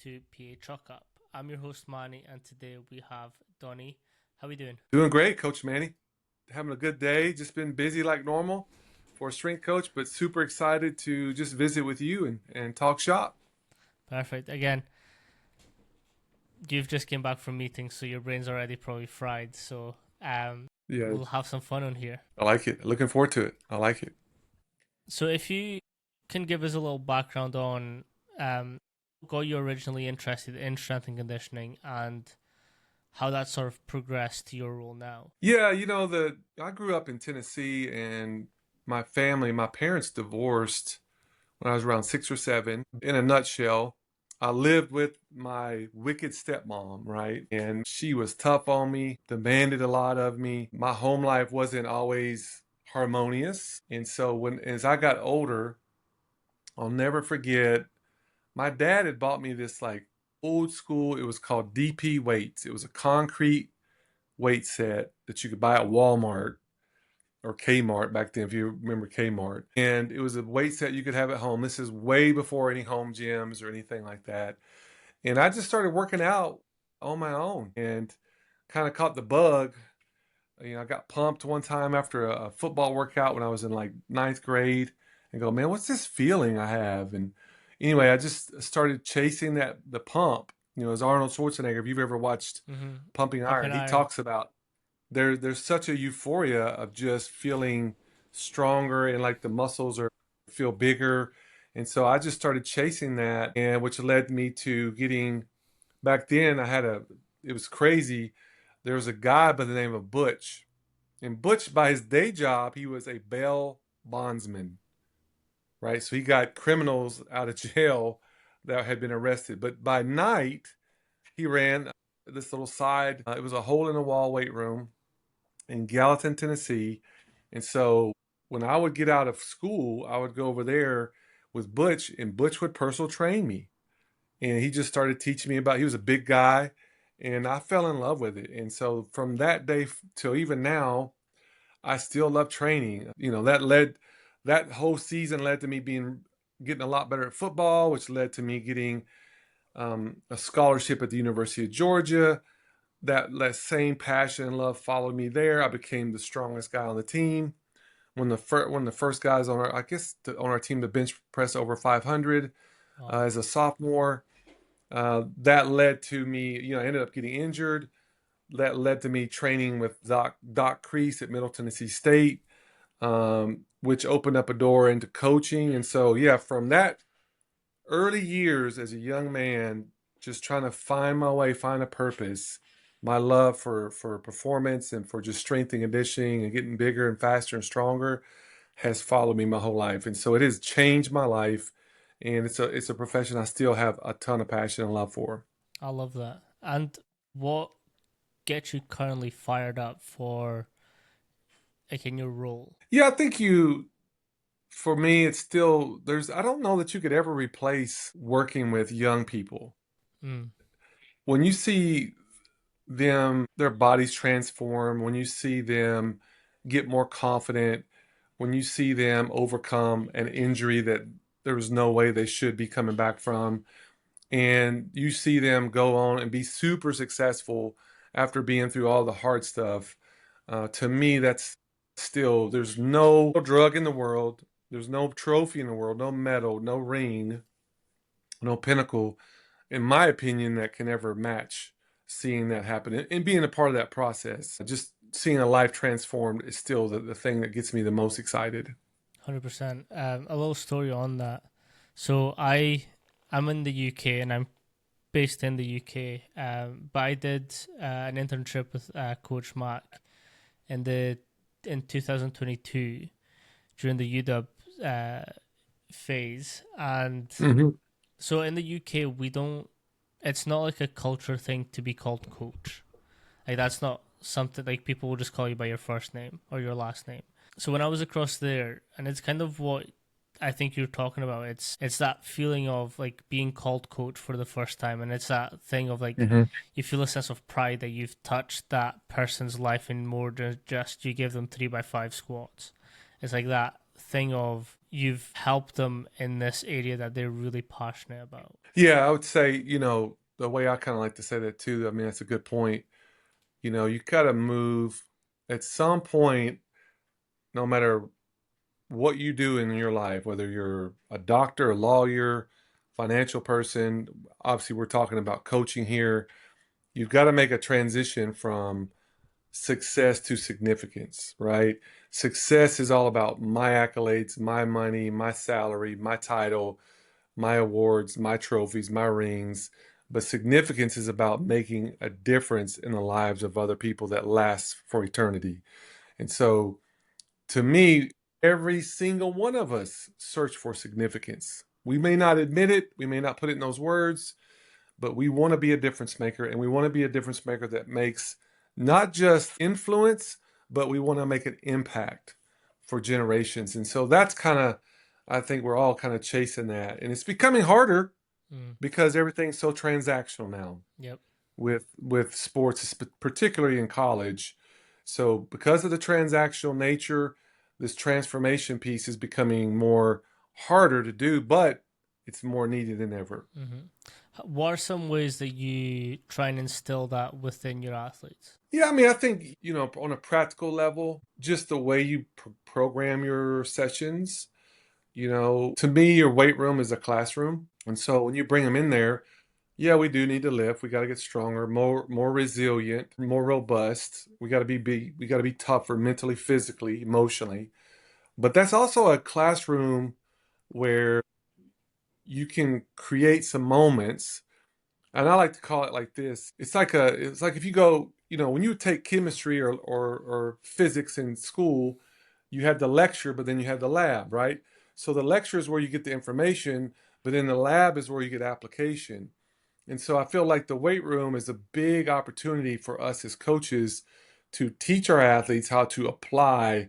to PA Truck Up. I'm your host, Manny, and today we have Donnie. How are we doing? Doing great, Coach Manny. Having a good day. Just been busy like normal for a strength coach, but super excited to just visit with you and talk shop. Perfect. Again, you've just came back from meetings, so your brain's already probably fried. So Yeah, we'll have some fun on here. I like it. Looking forward to it. I like it. So if you can give us a little background on got you originally interested in strength and conditioning and how that sort of progressed to your role now. Yeah, I grew up in Tennessee, and my parents divorced when I was around 6 or 7. In a nutshell, I lived with my wicked stepmom, right? And she was tough on me, demanded a lot of me. My home life wasn't always harmonious. And so as I got older, I'll never forget, my dad had bought me this like old school, it was called DP weights. It was a concrete weight set that you could buy at Walmart or Kmart back then, if you remember Kmart. And it was a weight set you could have at home. This is way before any home gyms or anything like that. And I just started working out on my own and kind of caught the bug. I got pumped one time after a football workout when I was in like ninth grade and go, man, what's this feeling I have? And anyway, I just started chasing the pump. As Arnold Schwarzenegger, if you've ever watched Pumping Iron, he talks about there's such a euphoria of just feeling stronger and like the muscles feel bigger. And so I just started chasing that, and which led me to getting, back then it was crazy. There was a guy by the name of Butch. And Butch, by his day job, he was a bail bondsman, right? So he got criminals out of jail that had been arrested. But by night, he ran this little side. It was a hole-in-the-wall weight room in Gallatin, Tennessee. And so when I would get out of school, I would go over there with Butch, and Butch would personal train me. And he just started teaching me he was a big guy, and I fell in love with it. And so from that day till even now, I still love training. That whole season led to me getting a lot better at football, which led to me getting a scholarship at the University of Georgia. That same passion and love followed me there. I became the strongest guy on the team. One of the first guys on our team to bench press over 500 as a sophomore. That led to me, I ended up getting injured. That led to me training with Doc Crease at Middle Tennessee State, which opened up a door into coaching. And so, yeah, from that early years as a young man, just trying to find my way, find a purpose, my love for performance and for just strength and conditioning and getting bigger and faster and stronger has followed me my whole life. And so it has changed my life, and it's a profession I still have a ton of passion and love for. I love that. And what gets you currently fired up for in your role? Yeah, I think for me, it's still, I don't know that you could ever replace working with young people. When you see their bodies transform, when you see them get more confident, when you see them overcome an injury that there was no way they should be coming back from, and you see them go on and be super successful after being through all the hard stuff, to me, that's still, there's no drug in the world, there's no trophy in the world, no medal, no ring, no pinnacle, in my opinion, that can ever match seeing that happen and being a part of that process. Just seeing a life transformed is still the thing that gets me the most excited. 100%. A little story on that. So I'm in the UK and I'm based in the UK, but I did an internship with Coach Mac in 2022 during the UW phase. And so in the UK, it's not like a culture thing to be called coach. Like, that's not something, like, people will just call you by your first name or your last name. So when I was across there, and it's kind of what I think you're talking about, it's that feeling of like being called coach for the first time, and it's that thing of like you feel a sense of pride that you've touched that person's life in more than just you give them 3x5 squats. It's like that thing of you've helped them in this area that they're really passionate about? Yeah, I would say, the way I kind of like to say that too, I mean, that's a good point. You got to move at some point, no matter what you do in your life, whether you're a doctor, a lawyer, financial person, obviously we're talking about coaching here. You've got to make a transition from success to significance, right? Success is all about my accolades, my money, my salary, my title, my awards, my trophies, my rings. But significance is about making a difference in the lives of other people that lasts for eternity. And so, to me, every single one of us search for significance. We may not admit it, we may not put it in those words, but we want to be a difference maker, and we want to be a difference maker that makes not just influence, but we want to make an impact for generations. And so that's kind of, I think we're all kind of chasing that. And it's becoming harder because everything's so transactional now. Yep. With sports, particularly in college. So because of the transactional nature, this transformation piece is becoming more harder to do, but it's more needed than ever. What are some ways that you try and instill that within your athletes? Yeah, I mean, I think, on a practical level, just the way you program your sessions, to me, your weight room is a classroom. And so when you bring them in there, yeah, we do need to lift. We got to get stronger, more resilient, more robust. We got to be tougher mentally, physically, emotionally. But that's also a classroom where you can create some moments, and I like to call it like this. It's like if you go, when you take chemistry or physics in school, you had the lecture, but then you had the lab, right? So the lecture is where you get the information, but then the lab is where you get application. And so I feel like the weight room is a big opportunity for us as coaches to teach our athletes how to apply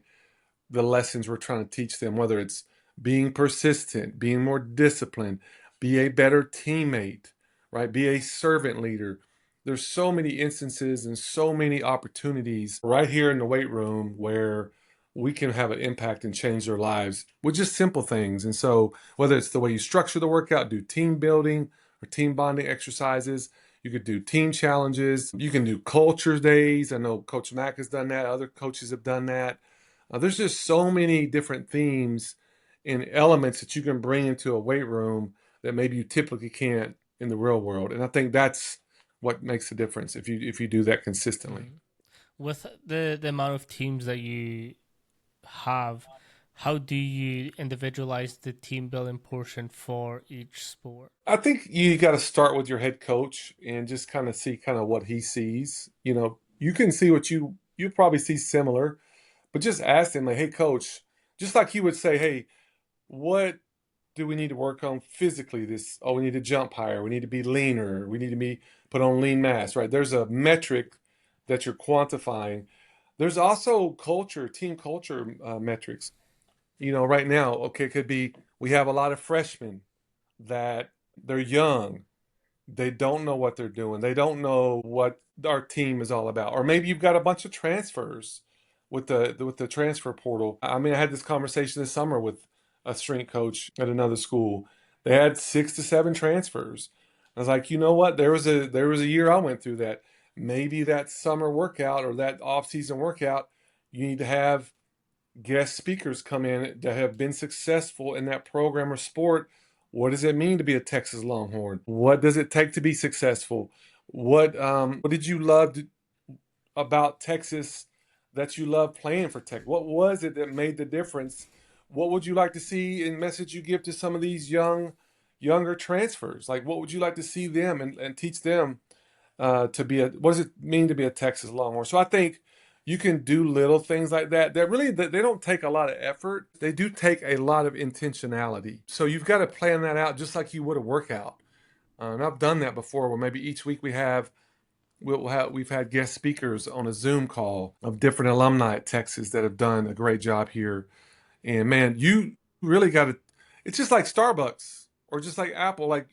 the lessons we're trying to teach them, whether it's being persistent, being more disciplined, be a better teammate, right? Be a servant leader. There's so many instances and so many opportunities right here in the weight room where we can have an impact and change their lives with just simple things. And so whether it's the way you structure the workout, do team building or team bonding exercises, you could do team challenges, you can do culture days. I know Coach Mack has done that. Other coaches have done that. There's just so many different themes and elements that you can bring into a weight room that maybe you typically can't in the real world. And I think that's what makes the difference if you do that consistently. With the amount of teams that you have, how do you individualize the team building portion for each sport? I think you got to start with your head coach and just kind of see kind of what he sees. You can see what you probably see similar, but just ask him like, "Hey, coach," just like he would say, "Hey, what do we need to work on physically? We need to jump higher. We need to be leaner. We need to be put on lean mass," right? There's a metric that you're quantifying. There's also team culture metrics. Right now, okay, it could be we have a lot of freshmen that they're young. They don't know what they're doing. They don't know what our team is all about. Or maybe you've got a bunch of transfers with the transfer portal. I mean, I had this conversation this summer with a strength coach at another school. They had 6 to 7 transfers. I was like, you know what? There was a year I went through that. Maybe that summer workout or that off-season workout, you need to have guest speakers come in that have been successful in that program or sport. What does it mean to be a Texas Longhorn? What does it take to be successful? What did you love about Texas that you love playing for Tech? What was it that made the difference? What would you like to see in message you give to some of these younger transfers? Like, what would you like to see them and teach them to be what does it mean to be a Texas Longhorn? So I think you can do little things like that really they don't take a lot of effort. They do take a lot of intentionality. So you've got to plan that out just like you would a workout. And I've done that before where maybe each week we've had guest speakers on a Zoom call of different alumni at Texas that have done a great job here. And man, you really got to, it's just like Starbucks or just like Apple. Like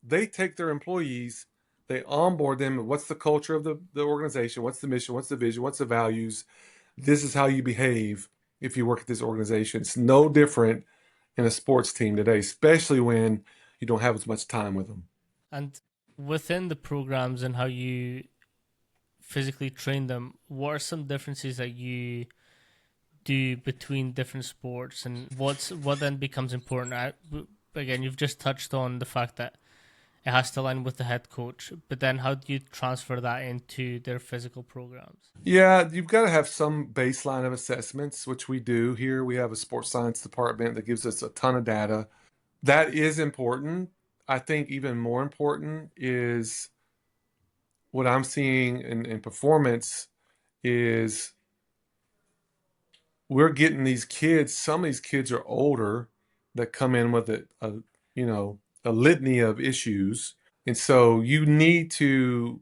they take their employees, they onboard them. What's the culture of the organization? What's the mission? What's the vision? What's the values? This is how you behave if you work at this organization. It's no different in a sports team today, especially when you don't have as much time with them. And within the programs and how you physically train them, what are some differences that you do between different sports, and what then becomes important? Again, you've just touched on the fact that it has to align with the head coach, but then how do you transfer that into their physical programs? Yeah, you've got to have some baseline of assessments, which we do here. We have a sports science department that gives us a ton of data. That is important. I think even more important is what I'm seeing in performance is we're getting these kids, some of these kids are older that come in with a litany of issues. And so you need to,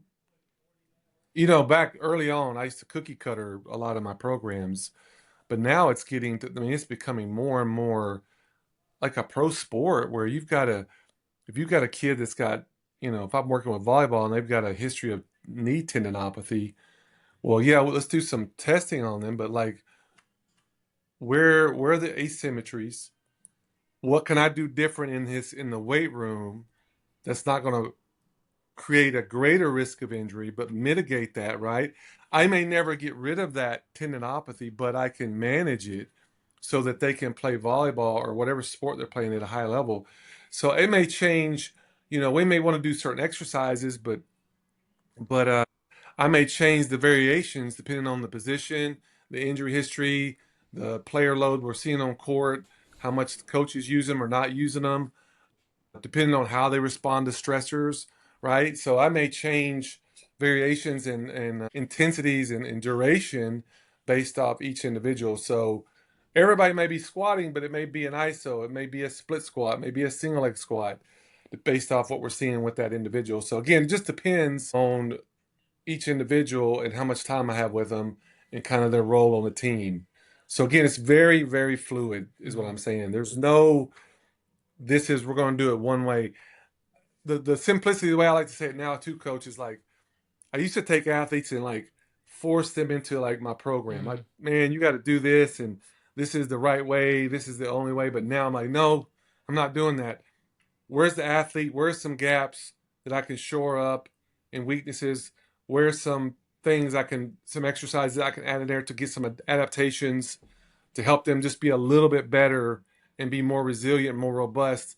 back early on, I used to cookie cutter a lot of my programs, but now it's getting to, I mean, it's becoming more and more like a pro sport where if you've got a kid that's got, if I'm working with volleyball and they've got a history of knee tendinopathy, well, yeah, well, let's do some testing on them, but like, where are the asymmetries? What can I do different in the weight room that's not going to create a greater risk of injury, but mitigate that, right? I may never get rid of that tendinopathy, but I can manage it so that they can play volleyball or whatever sport they're playing at a high level. So it may change, we may want to do certain exercises, but I may change the variations depending on the position, the injury history, the player load we're seeing on court, how much the coaches use them or not using them, depending on how they respond to stressors, right? So I may change variations in intensities and duration based off each individual. So everybody may be squatting, but it may be an ISO, it may be a split squat, maybe a single leg squat, based off what we're seeing with that individual. So again, it just depends on each individual and how much time I have with them and kind of their role on the team. So again, it's very, very fluid, is what I'm saying. There's no, we're going to do it one way. The simplicity, the way I like to say it now too, coach, is like, I used to take athletes and like force them into like my program. Like, man, you got to do this and this is the right way. This is the only way. But now I'm like, no, I'm not doing that. Where's the athlete? Where's some gaps that I can shore up and weaknesses? Where's some some exercises I can add in there to get some adaptations to help them just be a little bit better and be more resilient, more robust,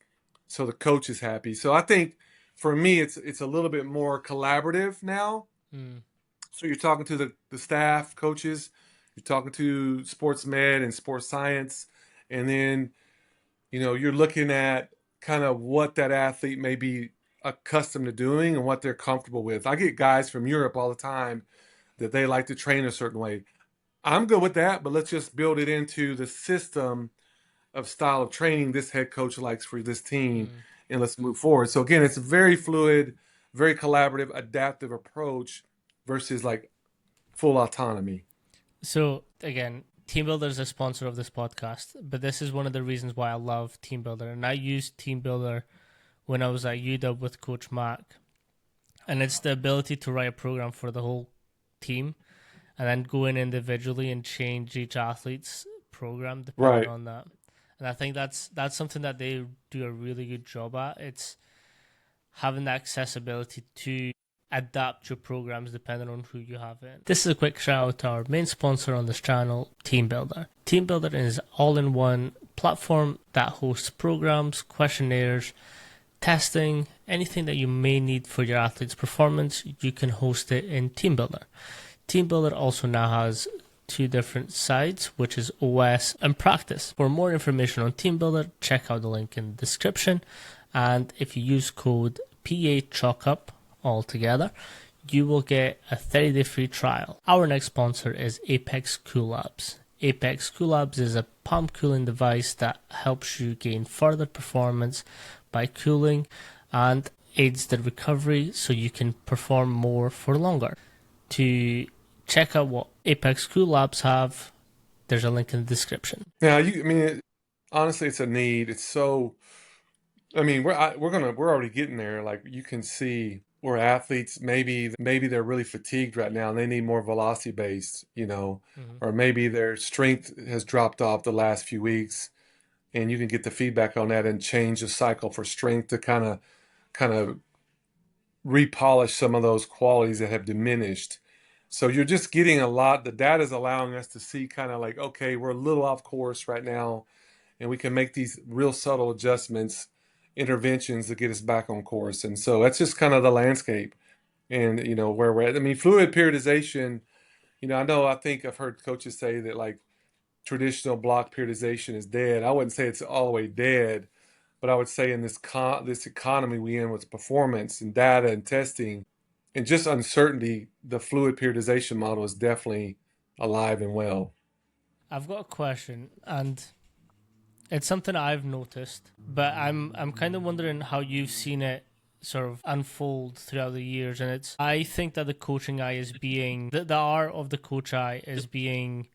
so the coach is happy. So I think for me, it's a little bit more collaborative now. Mm. So you're talking to the staff, coaches, you're talking to sports med and sports science, and then you're looking at kind of what that athlete may be accustomed to doing and what they're comfortable with. I get guys from Europe all the time that they like to train a certain way. I'm good with that, but let's just build it into the system of style of training this head coach likes for this team, and let's move forward. So again, it's a very fluid, very collaborative, adaptive approach versus like full autonomy. So again, TeamBuildr is a sponsor of this podcast, but this is one of the reasons why I love TeamBuildr, and I used TeamBuildr when I was at UW with Coach Mac, and it's the ability to write a program for the whole team and then go in individually and change each athlete's program depending on that. And I think that's something that they do a really good job at. It's having the accessibility to adapt your programs depending on who you have in. This is a quick shout out to our main sponsor on this channel, TeamBuildr. TeamBuildr is all-in-one platform that hosts programs, questionnaires, testing, anything that you may need for your athlete's performance, you can host it in TeamBuildr. TeamBuildr also now has two different sites, which is OS and Practice. For more information on TeamBuildr, check out the link in the description. And if you use code PACHOCKUP all together, you will get a 30-day free trial. Our next sponsor is Apex Cool Labs. Apex Cool Labs is a palm cooling device that helps you gain further performance by cooling and aids the recovery so you can perform more for longer. To check out what Apex Cool Labs have, there's a link in the description. Yeah, honestly, it's a need. It's so. I mean, we're already getting there. Like you can see where athletes maybe they're really fatigued right now and they need more velocity based, or maybe their strength has dropped off the last few weeks and you can get the feedback on that and change the cycle for strength to kind of repolish some of those qualities that have diminished. So you're just getting a lot. The data is allowing us to see kind of like, okay, we're a little off course right now, and we can make these real subtle adjustments, interventions to get us back on course. And so that's just kind of the landscape and, where we're at. I mean, fluid periodization, I think I've heard coaches say that like traditional block periodization is dead. I wouldn't say it's all the way dead, but I would say in this economy we in with performance and data and testing and just uncertainty, the fluid periodization model is definitely alive and well. I've got a question, and it's something I've noticed, but I'm kind of wondering how you've seen it sort of unfold throughout the years. And I think that the coaching eye is being the art of the coach eye is being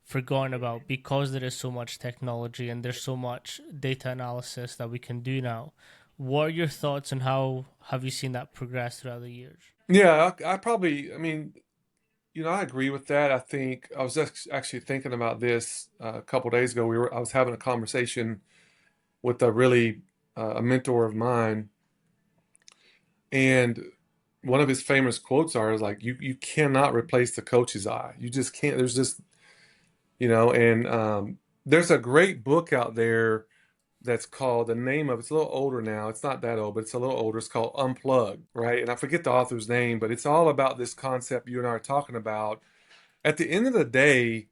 forgotten about because there is so much technology and there's so much data analysis that we can do now. What are your thoughts on how have you seen that progress throughout the years? Yeah, I mean, I agree with that. I think I was actually thinking about this a couple days ago. I was having a conversation with a mentor of mine, and one of his famous quotes is like, "You cannot replace the coach's eye. You just can't." There's just and there's a great book out there that's called the name of it's a little older now. It's not that old, but it's a little older. It's called Unplugged, right? And I forget the author's name, but it's all about this concept you and I are talking about. At the end of the day,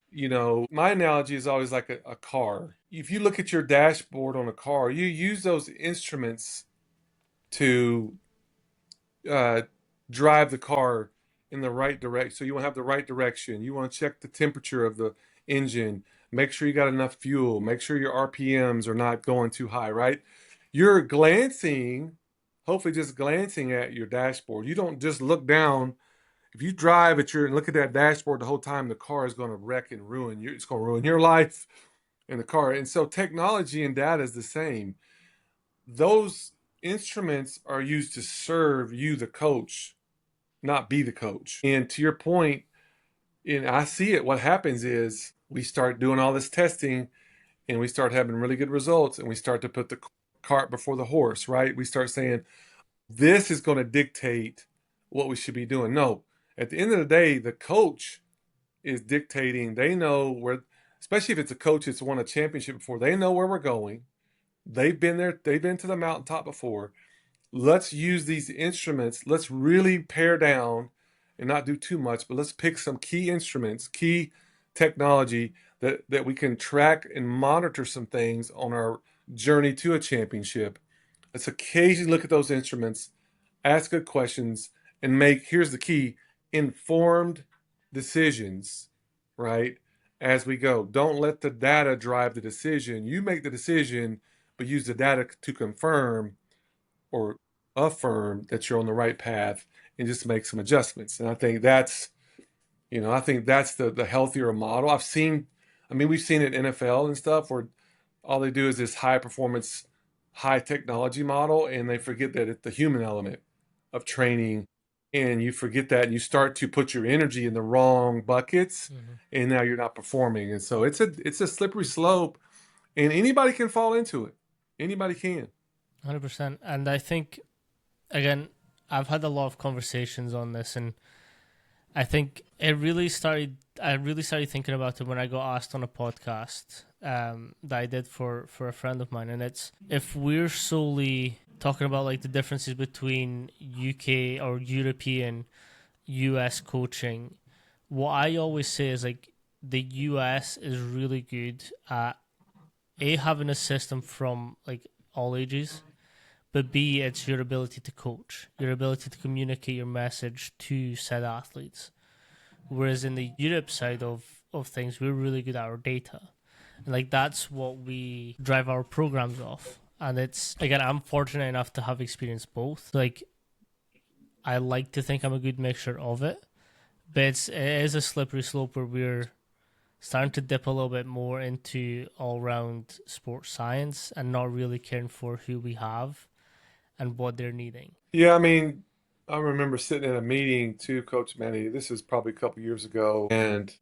my analogy is always like a car. If you look at your dashboard on a car, you use those instruments to uh, drive the car in the right direction. So you want to have the right direction. You want to check the temperature of the engine, make sure you got enough fuel, make sure your RPMs are not going too high, right? You're hopefully just glancing at your dashboard. You don't just look down. If you drive and look at that dashboard the whole time, the car is going to wreck and it's going to ruin your life in the car. And so technology and data is the same. Those instruments are used to serve you, the coach, not be the coach. And to your point, and I see it, what happens is we start doing all this testing and we start having really good results and we start to put the cart before the horse, right? We start saying, this is going to dictate what we should be doing. No, at the end of the day, the coach is dictating. They know where, especially if it's a coach that's won a championship before, they know where we're going. They've been there, they've been to the mountaintop before. Let's use these instruments. Let's really pare down and not do too much, but let's pick some key instruments, key technology that we can track and monitor some things on our journey to a championship. Let's occasionally look at those instruments, ask good questions, and here's the key, informed decisions, right? As we go. Don't let the data drive the decision. You make the decision, but use the data to confirm or affirm that you're on the right path and just make some adjustments. And I think that's the healthier model. We've seen it in NFL and stuff where all they do is this high performance, high technology model, and they forget that it's the human element of training. And you forget that and you start to put your energy in the wrong buckets, and now you're not performing. And so it's a slippery slope, and anybody can fall into it. Anybody can. 100%. And I think, again, I've had a lot of conversations on this, and I think I really started thinking about it when I got asked on a podcast that I did for a friend of mine. And it's, if we're solely talking about like the differences between UK or European US coaching, what I always say is like the US is really good at having a system from like all ages, but B, it's your ability to coach, your ability to communicate your message to said athletes. Whereas in the Europe side of things, we're really good at our data. And like that's what we drive our programs off. And it's, again, I'm fortunate enough to have experienced both. Like, I like to think I'm a good mixture of it, but it is a slippery slope where we're starting to dip a little bit more into all-round sports science and not really caring for who we have and what they're needing. Yeah, I remember sitting in a meeting too, Coach Manny. This is probably a couple years ago, and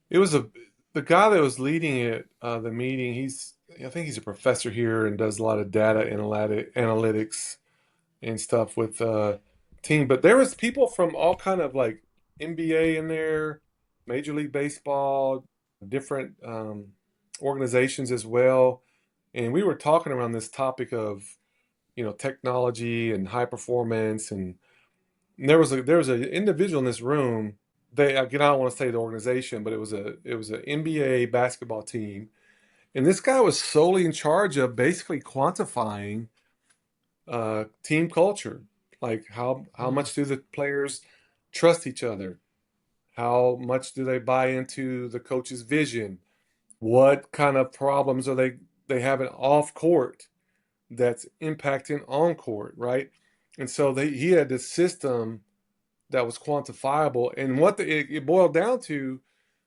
The guy that was leading it, the meeting, I think he's a professor here and does a lot of data analytics and stuff with team. But there was people from all kind of like NBA in there, Major League Baseball, different organizations as well. And we were talking around this topic of, technology and high performance. And there was an individual in this room. They again, I don't want to say the organization, but it was an NBA basketball team, and this guy was solely in charge of basically quantifying team culture, like how Mm. much do the players trust each other, how much do they buy into the coach's vision, what kind of problems are they having off court that's impacting on court, right? And so he had this system that was quantifiable. And it boiled down to,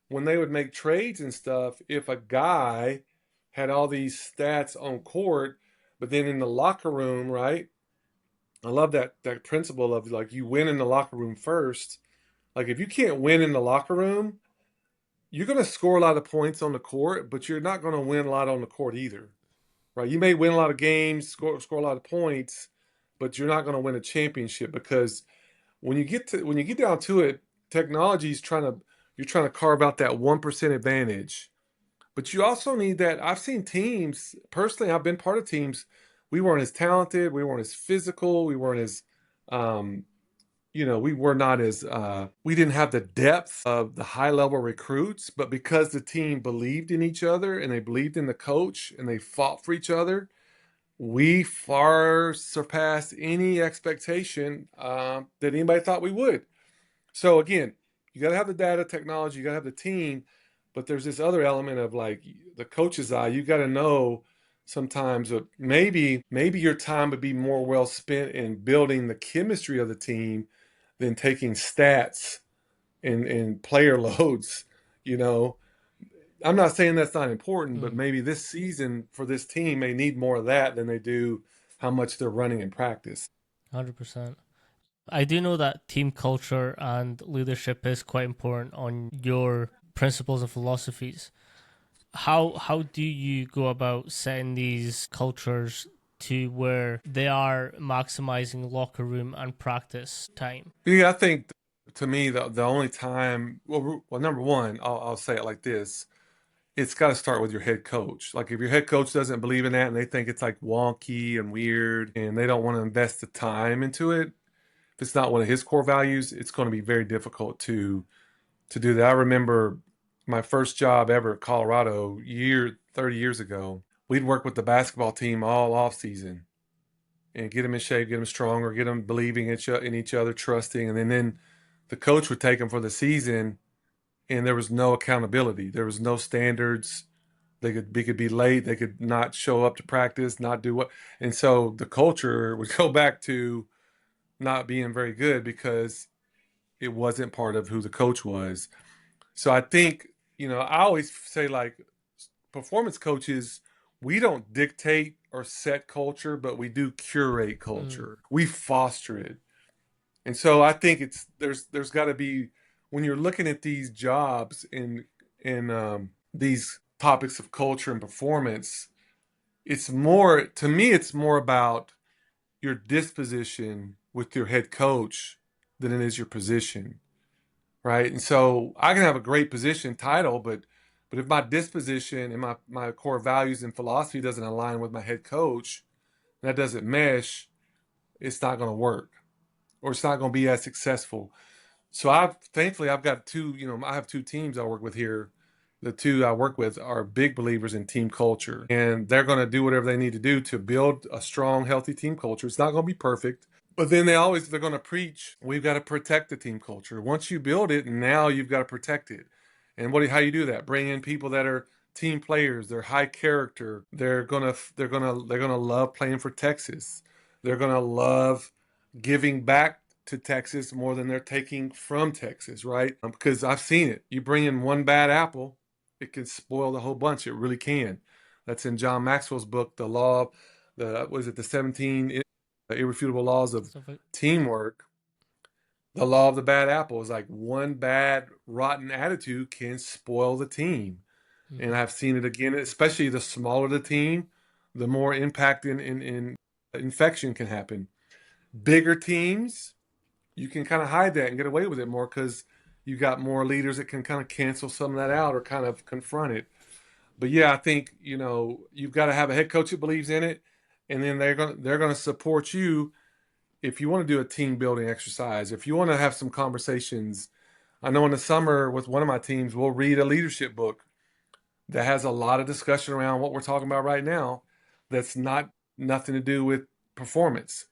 when they would make trades and stuff, if a guy had all these stats on court, but then in the locker room, right? I love that principle of like you win in the locker room first. Like if you can't win in the locker room, you're going to score a lot of points on the court, but you're not going to win a lot on the court either, right? You may win a lot of games, score a lot of points, but you're not going to win a championship because when you get down to it, technology's you're trying to carve out that 1% advantage. But you also need that. I've seen teams, personally, I've been part of teams. We weren't as talented, we weren't as physical, we weren't as um, we were not as we didn't have the depth of the high level recruits, but because the team believed in each other and they believed in the coach and they fought for each other, we far surpassed any expectation that anybody thought we would. So again, you got to have the data technology, you got to have the team, but there's this other element of like the coach's eye. You got to know sometimes that maybe your time would be more well spent in building the chemistry of the team than taking stats and player loads. You know, I'm not saying that's not important, but Mm. maybe this season for this team may need more of that than they do how much they're running in practice. 100%. I do know that team culture and leadership is quite important on your principles and philosophies. How do you go about setting these cultures to where they are maximizing locker room and practice time? Yeah, I think to me the only time, well, number one, I'll say it like this: it's got to start with your head coach. Like if your head coach doesn't believe in that and they think it's like wonky and weird and they don't want to invest the time into it, if it's not one of his core values, it's going to be very difficult to do that. I remember my first job ever at Colorado 30 years ago. We'd work with the basketball team all off season and get them in shape, get them stronger, get them believing in each other, trusting, and then the coach would take them for the season, and there was no accountability, there was no standards. They could be late, they could not show up to practice, not do what, and so the culture would go back to not being very good because it wasn't part of who the coach was. So I think, I always say like performance coaches, we don't dictate or set culture, but we do curate Mm. culture. We foster it. And so I think there's got to be, when you're looking at these jobs in these topics of culture and performance, it's more, to me it's more about your disposition with your head coach than it is your position, right? And so I can have a great position title, but if my disposition and my core values and philosophy doesn't align with my head coach, that doesn't mesh, it's not going to work, or it's not going to be as successful. So I've got I have two teams I work with here. The two I work with are big believers in team culture, and they're going to do whatever they need to do to build a strong, healthy team culture. It's not going to be perfect, but then they're going to preach, we've got to protect the team culture. Once you build it, now you've got to protect it. And how you do that? Bring in people that are team players. They're high character. They're gonna love playing for Texas. They're gonna love giving back to Texas more than they're taking from Texas, right? Because I've seen it. You bring in one bad apple, it can spoil the whole bunch. It really can. That's in John Maxwell's book, The Law of the 17 Irrefutable Laws of Stuff like Teamwork. The law of the bad apple is like one bad, rotten attitude can spoil the team. And Mm-hmm. I've seen it again, especially the smaller the team, the more impact in infection can happen. Bigger teams, you can kind of hide that and get away with it more because you got more leaders that can kind of cancel some of that out or kind of confront it. But yeah, I think you've got to have a head coach that believes in it, and then they're gonna support you if you want to do a team building exercise. If you want to have some conversations, I know in the summer with one of my teams, we'll read a leadership book that has a lot of discussion around what we're talking about right now. That's not nothing to do with performance.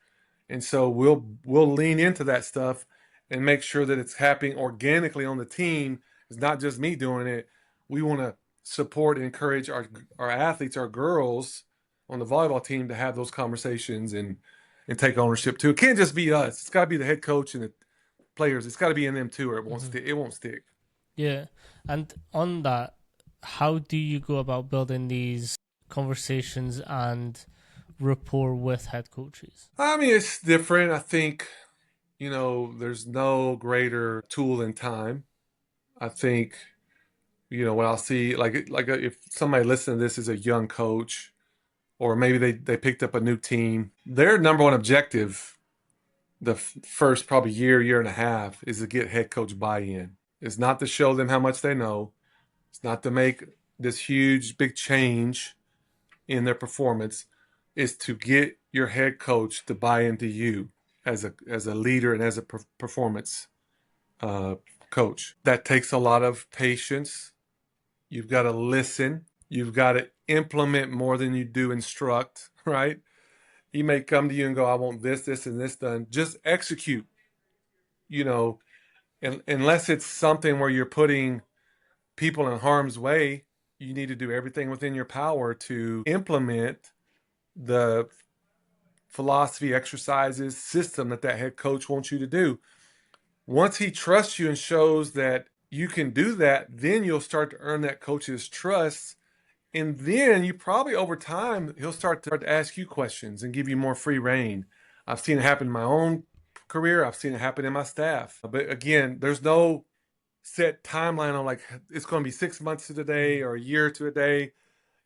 And so we'll lean into that stuff and make sure that it's happening organically on the team. It's not just me doing it. We want to support and encourage our athletes, our girls on the volleyball team to have those conversations and take ownership too. It can't just be us. It's got to be the head coach and the players. It's got to be in them too, or it won't Mm-hmm. stick. It won't stick. Yeah. And on that, how do you go about building these conversations and rapport with head coaches? I mean, it's different. I think there's no greater tool than time. I think when I'll see like if somebody listening to this is a young coach, or maybe they picked up a new team, their number one objective the first probably year and a half is to get head coach buy-in. It's not to show them how much they know. It's not to make this huge big change in their performance. It's to get your head coach to buy into you as a leader and as a performance uh, coach. That takes a lot of patience. You've got to listen. You've got to implement more than you do instruct, right? He may come to you and go, I want this, this, and this done. Just execute, you know, and unless it's something where you're putting people in harm's way, you need to do everything within your power to implement the philosophy, exercises, system that head coach wants you to do. Once he trusts you and shows that you can do that, then you'll start to earn that coach's trust. And then you probably over time, he'll start to ask you questions and give you more free reign. I've seen it happen in my own career. I've seen it happen in my staff. But again, there's no set timeline on like it's going to be 6 months to today or a year to a day.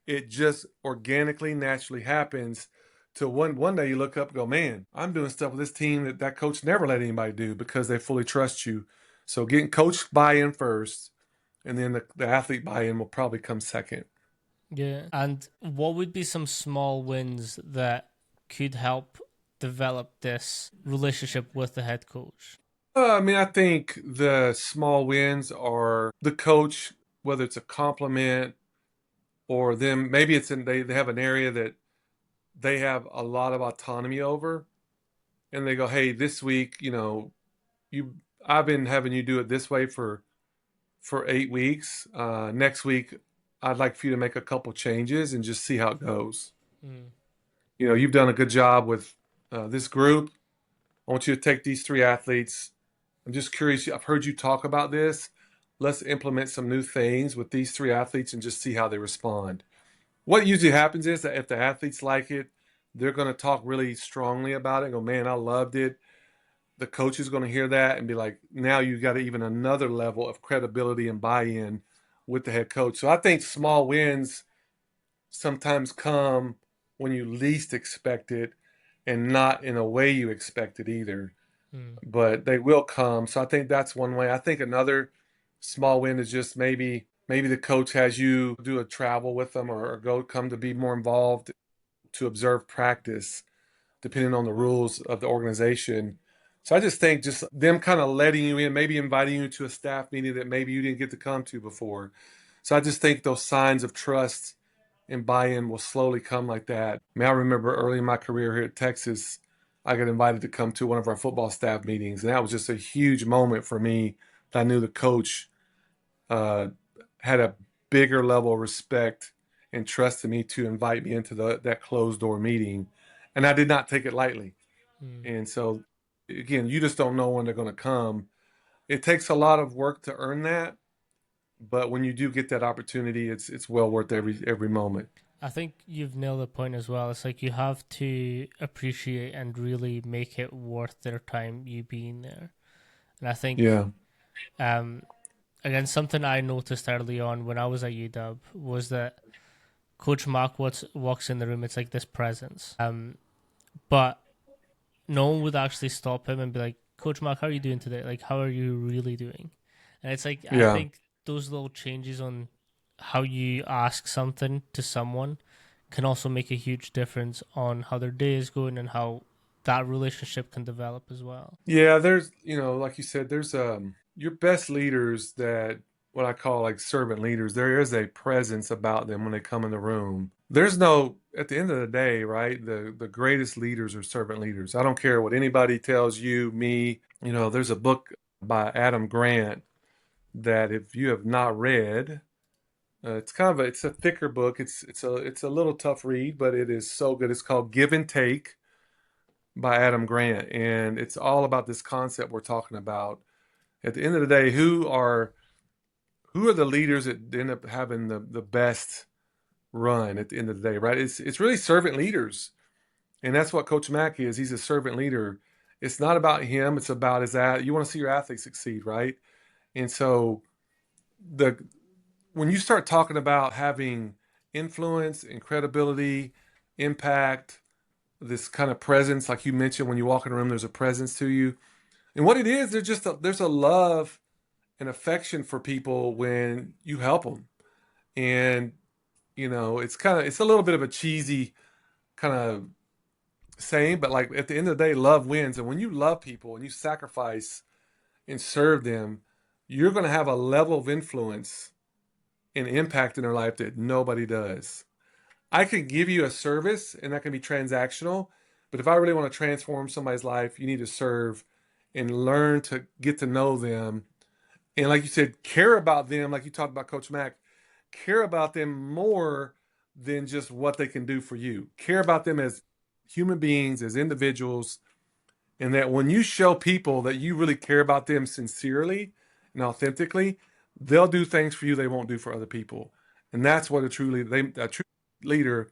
It just organically, naturally happens to one day you look up and go, man, I'm doing stuff with this team that coach never let anybody do because they fully trust you. So getting coach buy-in first, and then the athlete buy-in will probably come second. Yeah. And what would be some small wins that could help develop this relationship with the head coach? I mean, I think the small wins are the coach, whether it's a compliment or them, maybe they have an area that they have a lot of autonomy over, and they go, hey, this week, you I've been having you do it this way for 8 weeks. Next week, I'd like for you to make a couple changes and just see how it goes. Mm. You've done a good job with this group. I want you to take these three athletes. I'm just curious. I've heard you talk about this. Let's implement some new things with these three athletes and just see how they respond. What usually happens is that if the athletes like it, they're going to talk really strongly about it and go, man, I loved it. The coach is going to hear that and be like, now you got even another level of credibility and buy-in with the head coach. So I think small wins sometimes come when you least expect it and not in a way you expect it either. Mm. But they will come. So I think that's one way. I think another small win is just maybe the coach has you do a travel with them or go come to be more involved to observe practice, depending on the rules of the organization. So I just think just them kind of letting you in, maybe inviting you to a staff meeting that maybe you didn't get to come to before. So I just think those signs of trust and buy-in will slowly come like that. I mean, I remember early in my career here at Texas, I got invited to come to one of our football staff meetings, and that was just a huge moment for me. I knew the coach uh, had a bigger level of respect and trust in me to invite me into that closed door meeting, and I did not take it lightly. Mm. And so, again, you just don't know when they're going to come. It takes a lot of work to earn that, but when you do get that opportunity, it's well worth every moment. I think you've nailed the point as well. It's like you have to appreciate and really make it worth their time you being there. And I think Yeah. um, again, something I noticed early on when I was at UW was that Coach Mark walks in the room, it's like this presence. But no one would actually stop him and be like, Coach Mark, how are you doing today? Like, how are you really doing? And it's like, I Yeah. think those little changes on how you ask something to someone can also make a huge difference on how their day is going and how that relationship can develop as well. Yeah, there's, like you said, there's your best leaders that what I call like servant leaders, there is a presence about them when they come in the room. There's no at the end of the day, right? The greatest leaders are servant leaders. I don't care what anybody tells you, me. There's a book by Adam Grant that if you have not read, it's a thicker book. It's a little tough read, but it is so good. It's called Give and Take by Adam Grant, and it's all about this concept we're talking about. At the end of the day, who are the leaders that end up having the best run at the end of the day, right? It's really servant leaders, and that's what Coach Mack is. He's a servant leader. It's not about him. It's about you want to see your athletes succeed, right? And so the when you start talking about having influence and credibility, impact, this kind of presence, like you mentioned, when you walk in a room, there's a presence to you. And what it is, there's a love and affection for people when you help them. And it's a little bit of a cheesy kind of saying, but like at the end of the day, love wins. And when you love people and you sacrifice and serve them, you're going to have a level of influence and impact in their life that nobody does. I can give you a service and that can be transactional, but if I really want to transform somebody's life, you need to serve and learn to get to know them. And like you said, care about them, like you talked about Coach Mack, care about them more than just what they can do for you. Care about them as human beings, as individuals, and that when you show people that you really care about them sincerely and authentically, they'll do things for you they won't do for other people. And that's what a true leader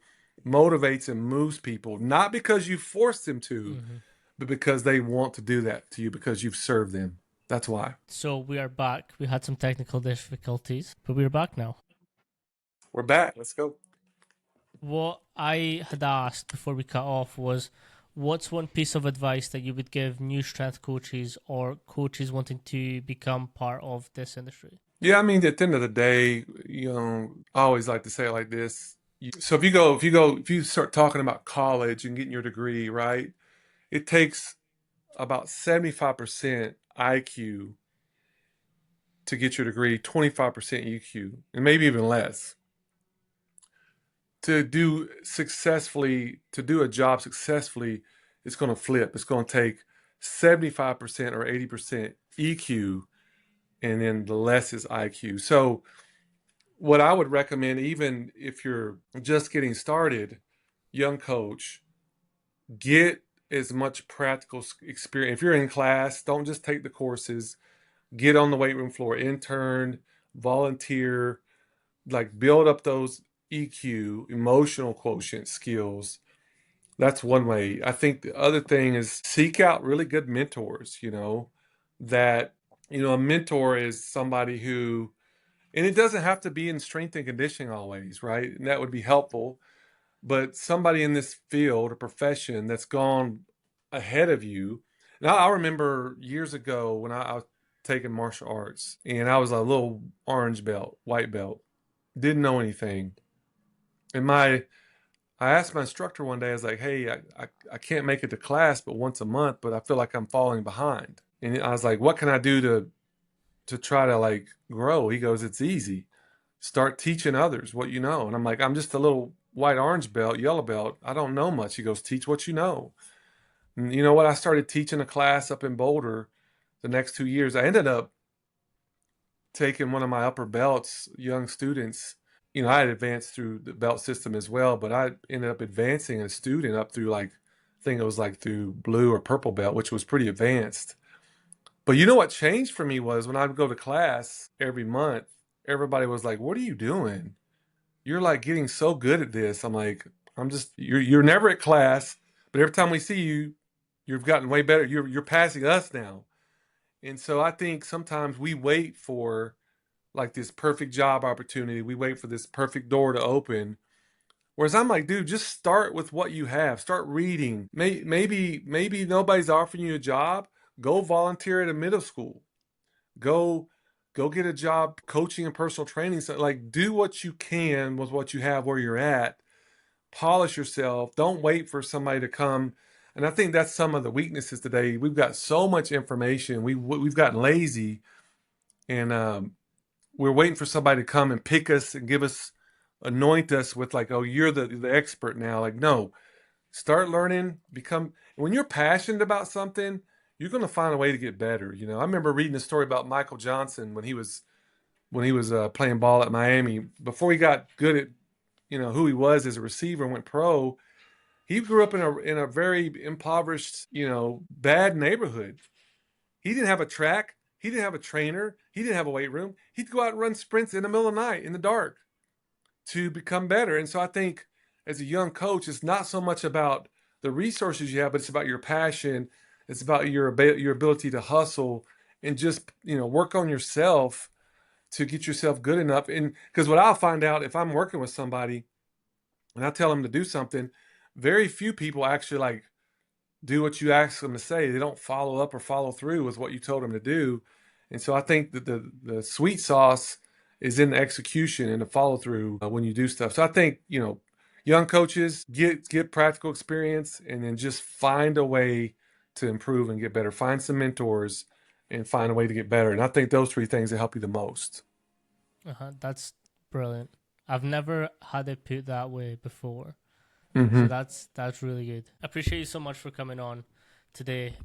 motivates and moves people, not because you force them to, Mm-hmm. but because they want to do that to you because you've served them. That's why. So we are back. We had some technical difficulties, but we are back now. We're back. Let's go. What I had asked before we cut off was, what's one piece of advice that you would give new strength coaches or coaches wanting to become part of this industry? Yeah, I mean, at the end of the day, I always like to say it like this. So if you start talking about college and getting your degree, right? It takes about 75% IQ to get your degree, 25% EQ, and maybe even less. To do a job successfully, it's going to flip. It's going to take 75% or 80% EQ, and then the less is IQ. So what I would recommend, even if you're just getting started, young coach, get as much practical experience. If you're in class, don't just take the courses. Get on the weight room floor, intern, volunteer, like build up those EQ, emotional quotient skills. That's one way. I think the other thing is seek out really good mentors, that, a mentor is somebody who, and it doesn't have to be in strength and conditioning always, right? And that would be helpful. But somebody in this field or profession that's gone ahead of you. Now, I remember years ago when I was taking martial arts and I was a little orange belt, white belt, didn't know anything. And I asked my instructor one day, I was like, hey, I can't make it to class but once a month, but I feel like I'm falling behind. And I was like, what can I do to try to like grow? He goes, it's easy. Start teaching others what you know. And I'm like, I'm just a little white, orange belt, yellow belt. I don't know much. He goes, teach what you know. And you know what? I started teaching a class up in Boulder the next 2 years. I ended up taking one of my upper belts, young students. I had advanced through the belt system as well, but I ended up advancing a student up through I think it was like through blue or purple belt, which was pretty advanced. But you know what changed for me was when I would go to class every month, everybody was like, what are you doing? You're like getting so good at this. I'm like, you're never at class, but every time we see you, you've gotten way better. You're passing us now. And so I think sometimes we wait for like this perfect job opportunity. We wait for this perfect door to open. Whereas I'm like, dude, just start with what you have. Start reading. Maybe nobody's offering you a job. Go volunteer at a middle school. Go go get a job coaching and personal training. So like do what you can with what you have where you're at. Polish yourself. Don't wait for somebody to come. And I think that's some of the weaknesses today. We've got so much information. We've gotten lazy, and we're waiting for somebody to come and pick us and give us, anoint us with like, oh, you're the expert now. Like, no, start learning. Become when you're passionate about something, you're going to find a way to get better. You know, I remember reading a story about Michael Johnson when he was playing ball at Miami before he got good at who he was as a receiver and went pro. He grew up in a very impoverished, bad neighborhood. He didn't have a track. He didn't have a trainer. He didn't have a weight room. He'd go out and run sprints in the middle of the night in the dark to become better. And so I think as a young coach, it's not so much about the resources you have, but it's about your passion. It's about your ability to hustle and just work on yourself to get yourself good enough. And because what I'll find out if I'm working with somebody and I tell them to do something, very few people actually like do what you ask them to say. They don't follow up or follow through with what you told them to do. And so I think that the sweet sauce is in the execution and the follow through when you do stuff. So I think, young coaches get practical experience and then just find a way to improve and get better. Find some mentors and find a way to get better. And I think those three things will help you the most. That's brilliant. I've never had it put that way before. Mm-hmm. So that's really good. I appreciate you so much for coming on today.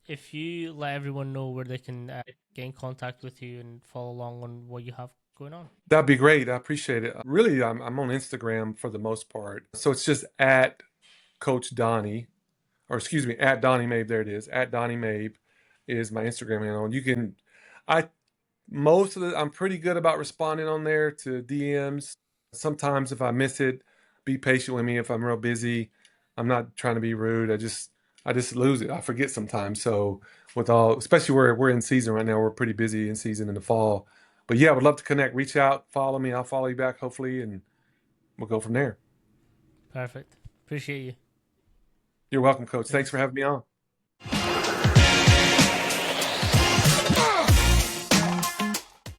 If you let everyone know where they can get in contact with you and follow along on what you have going on. That'd be great. I appreciate it. Really, I'm on Instagram for the most part. So it's just at Coach Donnie, or excuse me, at Donnie Maib. There it is. At Donnie Maib is my Instagram handle. And you can, I'm pretty good about responding on there to DMs. Sometimes if I miss it, be patient with me if I'm real busy. I'm not trying to be rude. I just lose it. I forget sometimes. So especially where we're in season right now, we're pretty busy in season in the fall. But yeah, I would love to connect. Reach out, follow me. I'll follow you back hopefully, and we'll go from there. Perfect. Appreciate you. You're welcome, Coach. Thanks. Thanks for having me on.